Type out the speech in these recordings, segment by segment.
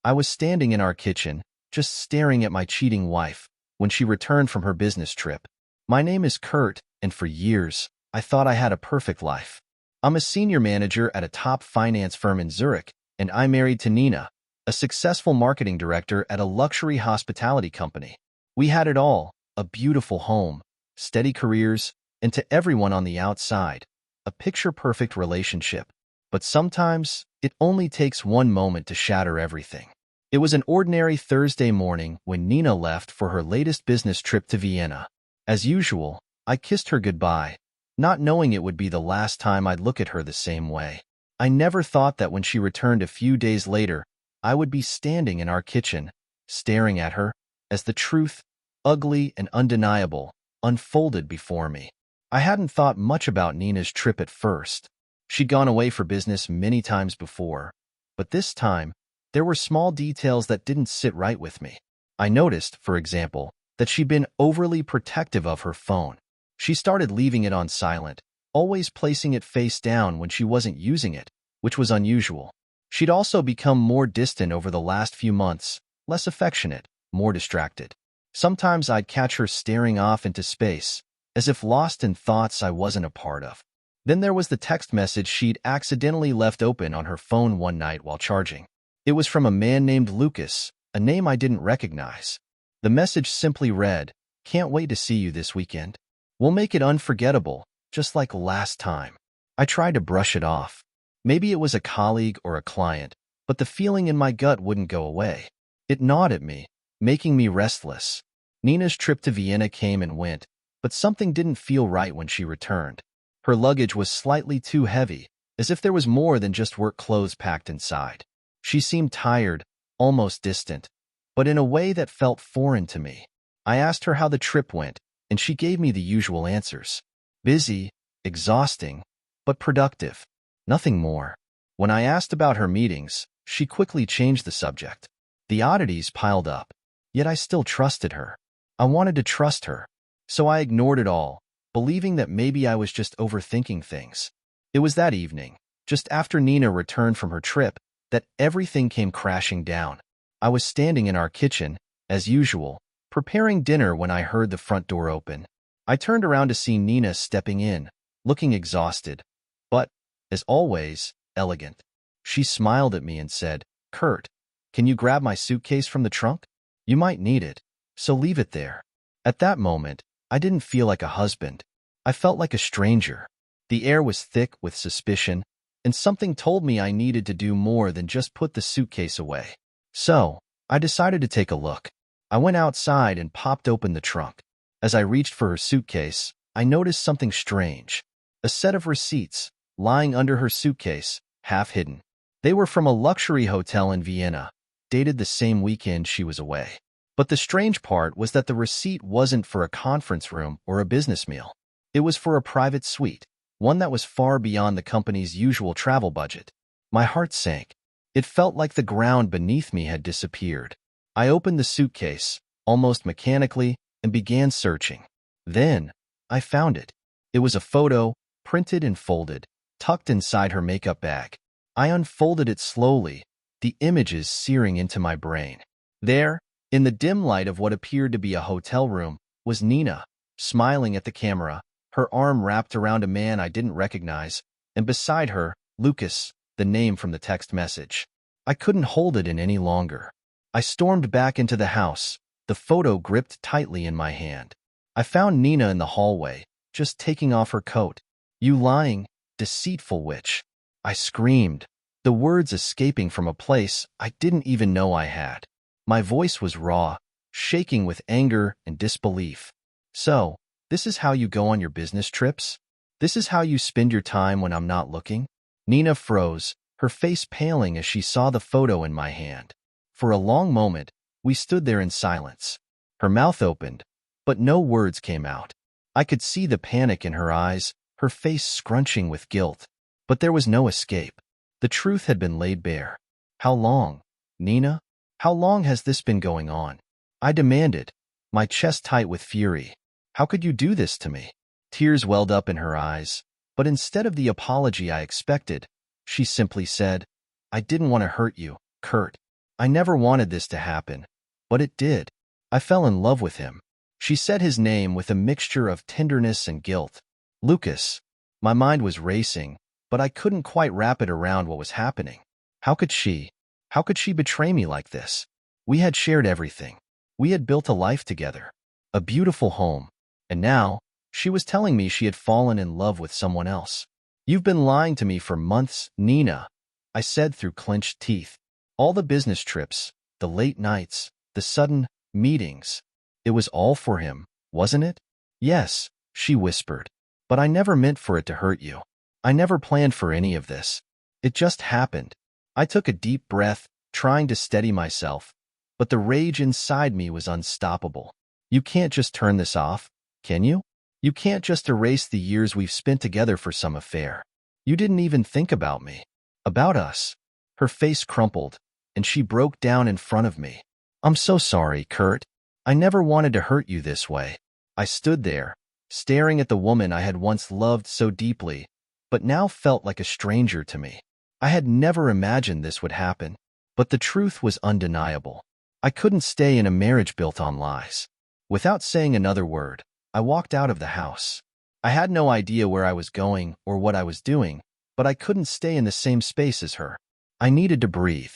I was standing in our kitchen, just staring at my cheating wife, when she returned from her business trip. My name is Kurt, and for years, I thought I had a perfect life. I'm a senior manager at a top finance firm in Zurich, and I'm married to Nina, a successful marketing director at a luxury hospitality company. We had it all, a beautiful home, steady careers, and to everyone on the outside, a picture-perfect relationship. But sometimes, it only takes one moment to shatter everything. It was an ordinary Thursday morning when Nina left for her latest business trip to Vienna. As usual, I kissed her goodbye, not knowing it would be the last time I'd look at her the same way. I never thought that when she returned a few days later, I would be standing in our kitchen, staring at her, as the truth, ugly and undeniable, unfolded before me. I hadn't thought much about Nina's trip at first. She'd gone away for business many times before, but this time, there were small details that didn't sit right with me. I noticed, for example, that she'd been overly protective of her phone. She started leaving it on silent, always placing it face down when she wasn't using it, which was unusual. She'd also become more distant over the last few months, less affectionate, more distracted. Sometimes I'd catch her staring off into space, as if lost in thoughts I wasn't a part of. Then there was the text message she'd accidentally left open on her phone one night while charging. It was from a man named Lucas, a name I didn't recognize. The message simply read, "Can't wait to see you this weekend. We'll make it unforgettable, just like last time." I tried to brush it off. Maybe it was a colleague or a client, but the feeling in my gut wouldn't go away. It gnawed at me, making me restless. Nina's trip to Vienna came and went, but something didn't feel right when she returned. Her luggage was slightly too heavy, as if there was more than just work clothes packed inside. She seemed tired, almost distant, but in a way that felt foreign to me. I asked her how the trip went, and she gave me the usual answers. Busy, exhausting, but productive. Nothing more. When I asked about her meetings, she quickly changed the subject. The oddities piled up, yet I still trusted her. I wanted to trust her, so I ignored it all, believing that maybe I was just overthinking things. It was that evening, just after Nina returned from her trip, that everything came crashing down. I was standing in our kitchen, as usual, preparing dinner when I heard the front door open. I turned around to see Nina stepping in, looking exhausted, but, as always, elegant. She smiled at me and said, "Kurt, can you grab my suitcase from the trunk? You might need it, so leave it there." At that moment, I didn't feel like a husband. I felt like a stranger. The air was thick with suspicion, and something told me I needed to do more than just put the suitcase away. So, I decided to take a look. I went outside and popped open the trunk. As I reached for her suitcase, I noticed something strange. A set of receipts, lying under her suitcase, half hidden. They were from a luxury hotel in Vienna, dated the same weekend she was away. But the strange part was that the receipt wasn't for a conference room or a business meal. It was for a private suite, one that was far beyond the company's usual travel budget. My heart sank. It felt like the ground beneath me had disappeared. I opened the suitcase, almost mechanically, and began searching. Then, I found it. It was a photo, printed and folded, tucked inside her makeup bag. I unfolded it slowly, the images searing into my brain. There, in the dim light of what appeared to be a hotel room, was Nina, smiling at the camera, her arm wrapped around a man I didn't recognize, and beside her, Lucas, the name from the text message. I couldn't hold it in any longer. I stormed back into the house, the photo gripped tightly in my hand. I found Nina in the hallway, just taking off her coat. "You lying, deceitful witch!" I screamed, the words escaping from a place I didn't even know I had. My voice was raw, shaking with anger and disbelief. "So, this is how you go on your business trips? This is how you spend your time when I'm not looking?" Nina froze, her face paling as she saw the photo in my hand. For a long moment, we stood there in silence. Her mouth opened, but no words came out. I could see the panic in her eyes, her face scrunching with guilt. But there was no escape. The truth had been laid bare. "How long, Nina? How long has this been going on?" I demanded, my chest tight with fury. "How could you do this to me?" Tears welled up in her eyes, but instead of the apology I expected, she simply said, "I didn't want to hurt you, Kurt. I never wanted this to happen, but it did. I fell in love with him. She said his name with a mixture of tenderness and guilt. Lucas. My mind was racing, but I couldn't quite wrap it around what was happening. How could she? How could she betray me like this? We had shared everything. We had built a life together, a beautiful home, and now she was telling me she had fallen in love with someone else. You've been lying to me for months, Nina, I said through clenched teeth. All the business trips, the late nights, the sudden meetings. It was all for him, wasn't it? Yes, she whispered. But I never meant for it to hurt you. I never planned for any of this. It just happened. I took a deep breath, trying to steady myself, but the rage inside me was unstoppable. You can't just turn this off, can you? You can't just erase the years we've spent together for some affair. You didn't even think about me. About us. Her face crumpled, and she broke down in front of me. I'm so sorry, Kurt. I never wanted to hurt you this way. I stood there, staring at the woman I had once loved so deeply, but now felt like a stranger to me. I had never imagined this would happen, but the truth was undeniable. I couldn't stay in a marriage built on lies. Without saying another word, I walked out of the house. I had no idea where I was going or what I was doing, but I couldn't stay in the same space as her. I needed to breathe.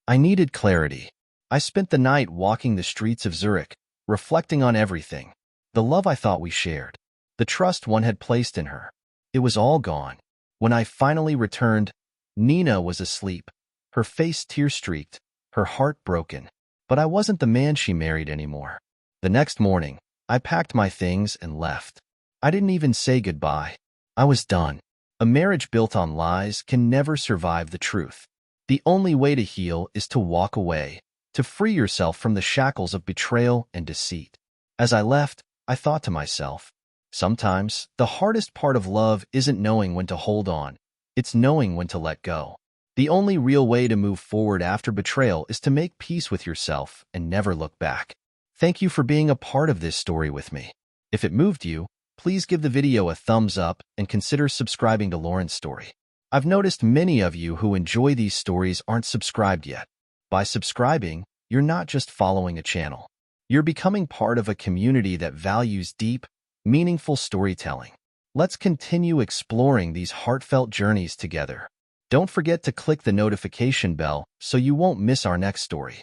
I needed clarity. I spent the night walking the streets of Zurich, reflecting on everything. The love I thought we shared. The trust one had placed in her. It was all gone. When I finally returned, Nina was asleep, her face tear-streaked, her heart broken. But I wasn't the man she married anymore. The next morning, I packed my things and left. I didn't even say goodbye. I was done. A marriage built on lies can never survive the truth. The only way to heal is to walk away, to free yourself from the shackles of betrayal and deceit. As I left, I thought to myself, sometimes the hardest part of love isn't knowing when to hold on. It's knowing when to let go. The only real way to move forward after betrayal is to make peace with yourself and never look back. Thank you for being a part of this story with me. If it moved you, please give the video a thumbs up and consider subscribing to Lauren's story. I've noticed many of you who enjoy these stories aren't subscribed yet. By subscribing, you're not just following a channel. You're becoming part of a community that values deep, meaningful storytelling. Let's continue exploring these heartfelt journeys together. Don't forget to click the notification bell so you won't miss our next story.